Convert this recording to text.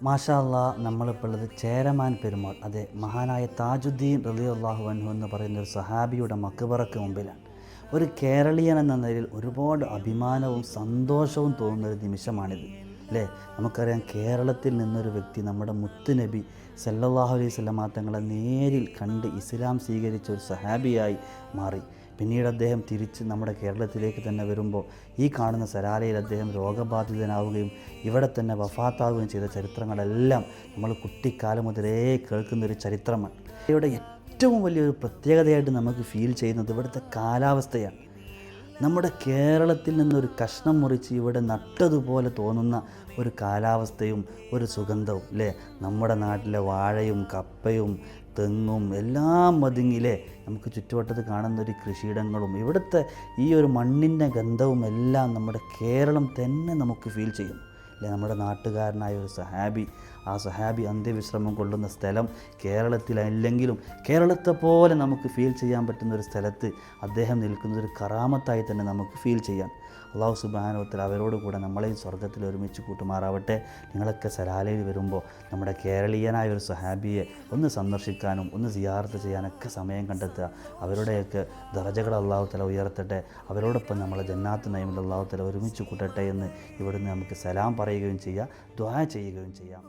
മാഷാ അല്ലാ, നമ്മളിപ്പോൾ ഉള്ളത് ചേരമാൻ പെരുമാൾ, അതെ, മഹാനായ താജുദ്ദീൻ റളിയല്ലാഹു അൻഹു എന്ന് പറയുന്ന ഒരു സഹാബിയുടെ മക്ബറക്ക് മുമ്പിലാണ്. ഒരു കേരളീയൻ എന്ന നിലയിൽ ഒരുപാട് അഭിമാനവും സന്തോഷവും തോന്നുന്ന ഒരു നിമിഷമാണിത്, അല്ലേ? നമുക്കറിയാം, കേരളത്തിൽ നിന്നൊരു വ്യക്തി നമ്മുടെ മുത്തുനബി സല്ലല്ലാഹു അലൈഹി വസല്ലമ തങ്ങളെ നേരിൽ കണ്ട് ഇസ്ലാം സ്വീകരിച്ച ഒരു സഹാബിയായി മാറി. പിന്നീട് അദ്ദേഹം തിരിച്ച് നമ്മുടെ കേരളത്തിലേക്ക് തന്നെ വരുമ്പോൾ ഈ കാണുന്ന സലാലയിൽ അദ്ദേഹം രോഗബാധിതനാവുകയും ഇവിടെ തന്നെ വഫാത്താവുകയും ചെയ്ത ചരിത്രങ്ങളെല്ലാം നമ്മൾ കുട്ടിക്കാലം മുതലേ കേൾക്കുന്നൊരു ചരിത്രമാണ്. ഇവിടെ ഏറ്റവും വലിയൊരു പ്രത്യേകതയായിട്ട് നമുക്ക് ഫീൽ ചെയ്യുന്നത് ഇവിടുത്തെ കാലാവസ്ഥയാണ്. നമ്മുടെ കേരളത്തിൽ നിന്നൊരു കഷ്ണം മുറിച്ച് ഇവിടെ നട്ടതുപോലെ തോന്നുന്ന ഒരു കാലാവസ്ഥയും ഒരു സുഗന്ധവും, അല്ലേ? നമ്മുടെ നാട്ടിലെ വാഴയും കപ്പയും തെങ്ങും എല്ലാം ഒതുങ്ങിയില്ലേ, നമുക്ക് ചുറ്റുവട്ടത്ത് കാണുന്ന ഒരു കൃഷിയിടങ്ങളും ഇവിടുത്തെ ഈ ഒരു മണ്ണിൻ്റെ ഗന്ധവും എല്ലാം നമ്മുടെ കേരളം തന്നെ നമുക്ക് ഫീൽ ചെയ്യും, അല്ലേ? നമ്മുടെ നാട്ടുകാരനായ ഒരു സഹാബി, ആ സഹാബി അന്ത്യവിശ്രമം കൊള്ളുന്ന സ്ഥലം കേരളത്തിലല്ലെങ്കിലും കേരളത്തെ പോലെ നമുക്ക് ഫീൽ ചെയ്യാൻ പറ്റുന്ന ഒരു സ്ഥലത്ത് അദ്ദേഹം നിൽക്കുന്നതൊരു കറാമത്തായി തന്നെ നമുക്ക് ഫീൽ ചെയ്യാം. അല്ലാഹു സുബ്ഹാനഹു വ തആല അവരോട് കൂടെ നമ്മളെയും സ്വർഗ്ഗത്തിൽ ഒരുമിച്ച് കൂട്ടുമാറാവട്ടെ. നിങ്ങളൊക്കെ സലാലയിൽ വരുമ്പോൾ നമ്മുടെ കേരളീയനായ ഒരു സഹാബിയെ ഒന്ന് സന്ദർശിക്കാനും ഒന്ന് സിയാറത്ത് ചെയ്യാനൊക്കെ സമയം കണ്ടെത്തുക. അവരുടെയൊക്കെ ദറജകൾ അല്ലാഹു തആല ഉയർത്തട്ടെ. അവരോടൊപ്പം നമ്മളെ ജന്നാത്ത് നഈമിൽ അല്ലാഹു തആല ഒരുമിച്ച് കൂട്ടട്ടെ എന്ന് ഇവിടുന്ന് നമുക്ക് സലാം പറയുകയും ചെയ്യാം, ദുആ ചെയ്യുകയും ചെയ്യാം.